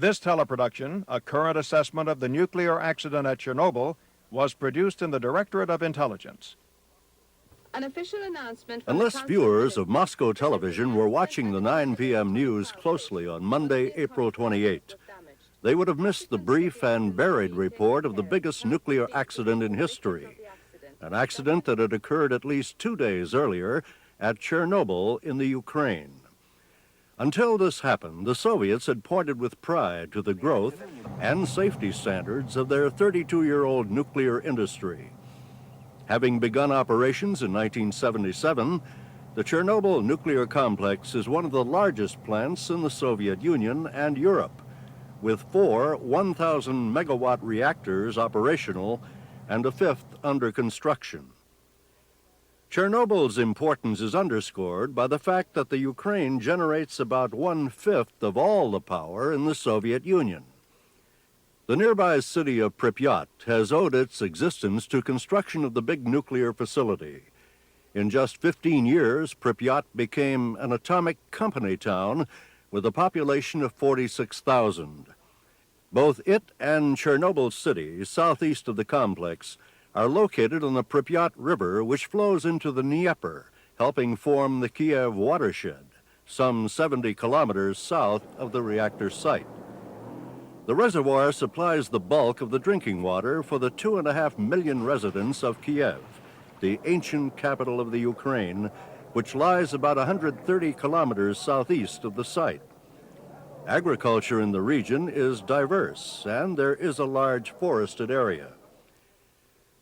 This teleproduction, a current assessment of the nuclear accident at Chernobyl, was produced in the Directorate of Intelligence. An official announcement from Unless viewers of Moscow television were watching the 9 p.m. news closely on Monday, April 28, they would have missed the brief and buried report of the biggest nuclear accident in history, an accident that had occurred at least 2 days earlier at Chernobyl in the Ukraine. Until this happened, the Soviets had pointed with pride to the growth and safety standards of their 32-year-old nuclear industry. Having begun operations in 1977, the Chernobyl nuclear complex is one of the largest plants in the Soviet Union and Europe, with 4 1,000-megawatt reactors operational and a 5th under construction. Chernobyl's importance is underscored by the fact that the Ukraine generates about 1/5 of all the power in the Soviet Union. The nearby city of Pripyat has owed its existence to construction of the big nuclear facility. In just 15 years, Pripyat became an atomic company town with a population of 46,000. Both it and Chernobyl City, southeast of the complex, are located on the Pripyat River, which flows into the Dnieper, helping form the Kiev watershed, some 70 kilometers south of the reactor site. The reservoir supplies the bulk of the drinking water for the 2.5 million residents of Kiev, the ancient capital of the Ukraine, which lies about 130 kilometers southeast of the site. Agriculture in the region is diverse, and there is a large forested area.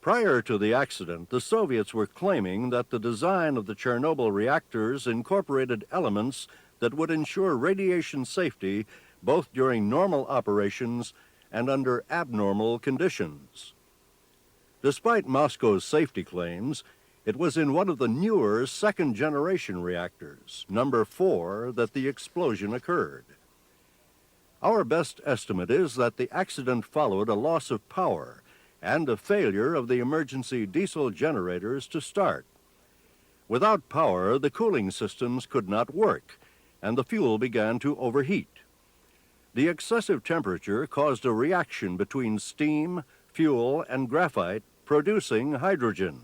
Prior to the accident, the Soviets were claiming that the design of the Chernobyl reactors incorporated elements that would ensure radiation safety both during normal operations and under abnormal conditions. Despite Moscow's safety claims, it was in one of the newer second-generation reactors, number 4, that the explosion occurred. Our best estimate is that the accident followed a loss of power and a failure of the emergency diesel generators to start. Without power, the cooling systems could not work, and the fuel began to overheat. The excessive temperature caused a reaction between steam, fuel, and graphite, producing hydrogen.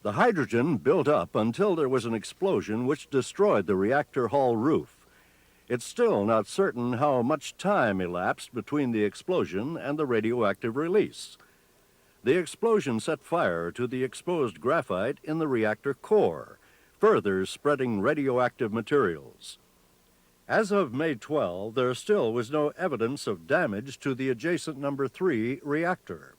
The hydrogen built up until there was an explosion which destroyed the reactor hull roof. It's still not certain how much time elapsed between the explosion and the radioactive release. The explosion set fire to the exposed graphite in the reactor core, further spreading radioactive materials. As of May 12, there still was no evidence of damage to the adjacent number 3 reactor.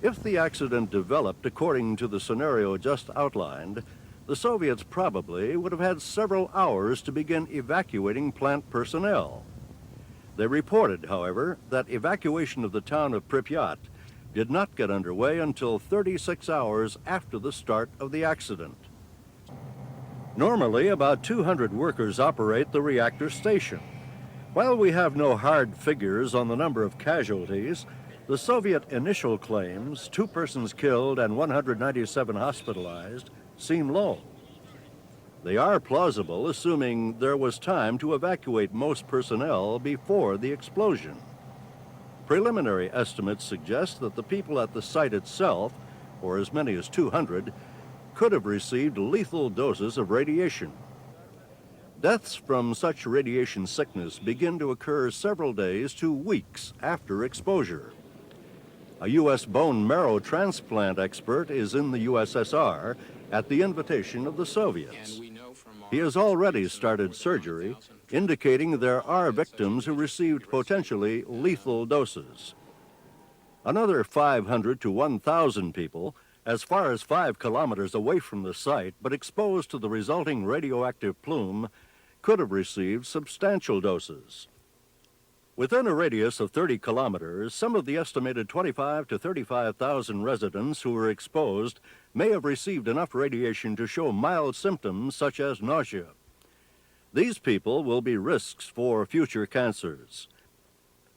If the accident developed according to the scenario just outlined, the Soviets probably would have had several hours to begin evacuating plant personnel. They reported, however, that evacuation of the town of Pripyat did not get underway until 36 hours after the start of the accident. Normally, about 200 workers operate the reactor station. While we have no hard figures on the number of casualties, the Soviet initial claims, 2 persons killed and 197 hospitalized, seem low. They are plausible, assuming there was time to evacuate most personnel before the explosion. Preliminary estimates suggest that the people at the site itself, or as many as 200, could have received lethal doses of radiation. Deaths from such radiation sickness begin to occur several days to weeks after exposure. A U.S. bone marrow transplant expert is in the USSR at the invitation of the Soviets. He has already started surgery, indicating there are victims who received potentially lethal doses. Another 500 to 1,000 people, as far as 5 kilometers away from the site, but exposed to the resulting radioactive plume, could have received substantial doses. Within a radius of 30 kilometers, some of the estimated 25 to 35,000 residents who were exposed may have received enough radiation to show mild symptoms such as nausea. These people will be risks for future cancers.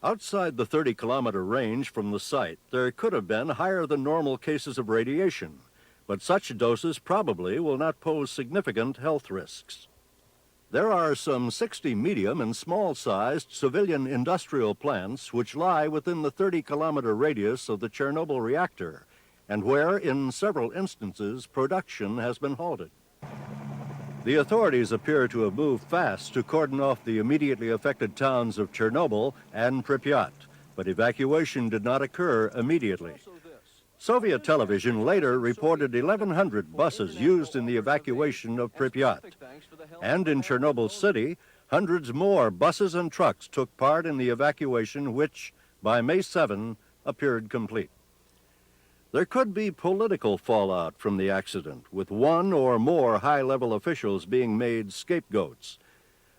Outside the 30-kilometer range from the site, there could have been higher than normal cases of radiation, but such doses probably will not pose significant health risks. There are some 60 medium and small-sized civilian industrial plants which lie within the 30-kilometer radius of the Chernobyl reactor, and where, in several instances, production has been halted. The authorities appear to have moved fast to cordon off the immediately affected towns of Chernobyl and Pripyat, but evacuation did not occur immediately. Soviet television later reported 1,100 buses used in the evacuation of Pripyat. And in Chernobyl City, hundreds more buses and trucks took part in the evacuation, which, by May 7, appeared complete. There could be political fallout from the accident, with one or more high-level officials being made scapegoats.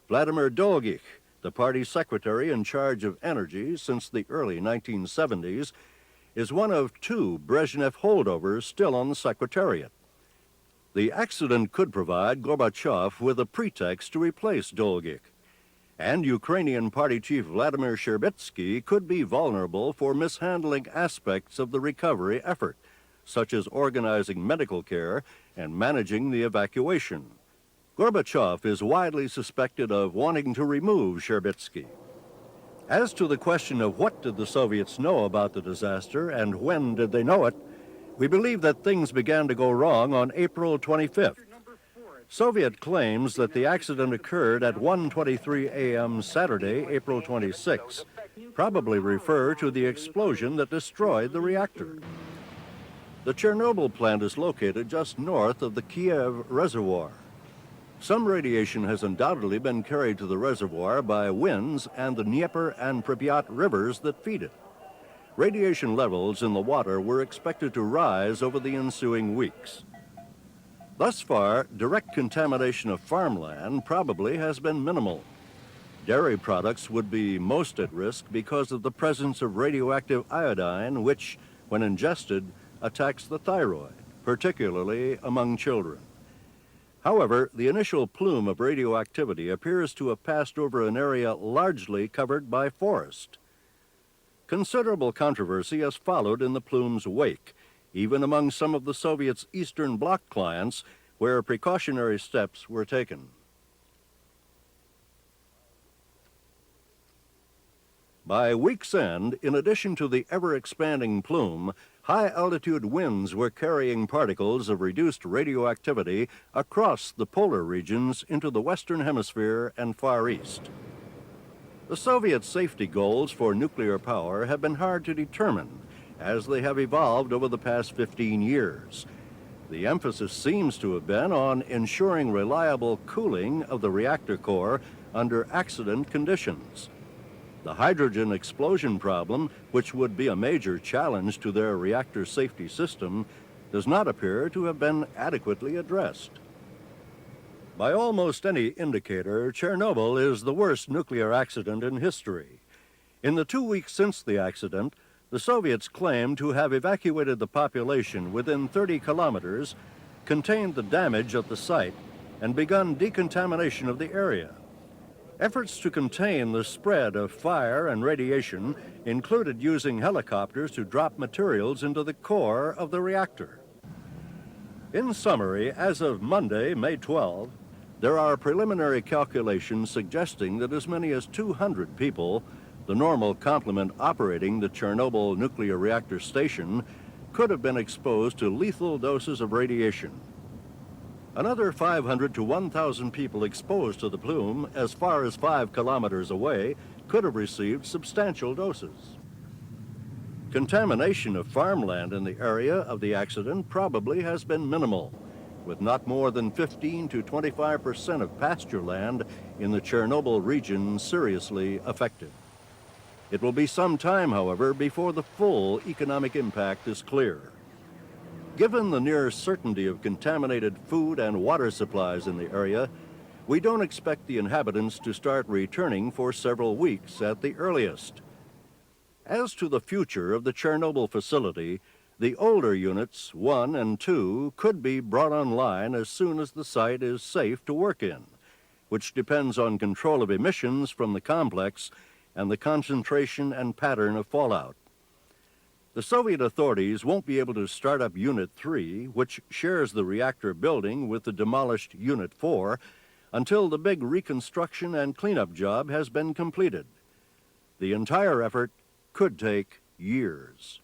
Vladimir Dolgich, the party secretary in charge of energy since the early 1970s, is one of two Brezhnev holdovers still on the secretariat. The accident could provide Gorbachev with a pretext to replace Dolgich, and Ukrainian party chief Vladimir Sherbetsky could be vulnerable for mishandling aspects of the recovery effort, such as organizing medical care and managing the evacuation. Gorbachev is widely suspected of wanting to remove Sherbetsky. As to the question of what did the Soviets know about the disaster and when did they know it, we believe that things began to go wrong on April 25th. Soviet claims that the accident occurred at 1:23 a.m. Saturday, April 26, probably refer to the explosion that destroyed the reactor. The Chernobyl plant is located just north of the Kiev reservoir. Some radiation has undoubtedly been carried to the reservoir by winds and the Dnieper and Pripyat rivers that feed it. Radiation levels in the water were expected to rise over the ensuing weeks. Thus far, direct contamination of farmland probably has been minimal. Dairy products would be most at risk because of the presence of radioactive iodine, which, when ingested, attacks the thyroid, particularly among children. However, the initial plume of radioactivity appears to have passed over an area largely covered by forest. Considerable controversy has followed in the plume's wake, even among some of the Soviets' Eastern Bloc clients, where precautionary steps were taken. By week's end, in addition to the ever-expanding plume, high-altitude winds were carrying particles of reduced radioactivity across the polar regions into the Western Hemisphere and Far East. The Soviet safety goals for nuclear power have been hard to determine, as they have evolved over the past 15 years. The emphasis seems to have been on ensuring reliable cooling of the reactor core under accident conditions. The hydrogen explosion problem, which would be a major challenge to their reactor safety system, does not appear to have been adequately addressed. By almost any indicator, Chernobyl is the worst nuclear accident in history. In the 2 weeks since the accident, the Soviets claimed to have evacuated the population within 30 kilometers, contained the damage at the site, and begun decontamination of the area. Efforts to contain the spread of fire and radiation included using helicopters to drop materials into the core of the reactor. In summary, as of Monday, May 12, there are preliminary calculations suggesting that as many as 200 people, the normal complement operating the Chernobyl nuclear reactor station, could have been exposed to lethal doses of radiation. Another 500 to 1,000 people exposed to the plume as far as 5 kilometers away could have received substantial doses. Contamination of farmland in the area of the accident probably has been minimal, with not more than 15 to 25% of pasture land in the Chernobyl region seriously affected. It will be some time, however, before the full economic impact is clear. Given the near certainty of contaminated food and water supplies in the area, we don't expect the inhabitants to start returning for several weeks at the earliest. As to the future of the Chernobyl facility, the older units, 1 and 2, could be brought online as soon as the site is safe to work in, which depends on control of emissions from the complex and the concentration and pattern of fallout. The Soviet authorities won't be able to start up Unit 3, which shares the reactor building with the demolished Unit 4, until the big reconstruction and cleanup job has been completed. The entire effort could take years.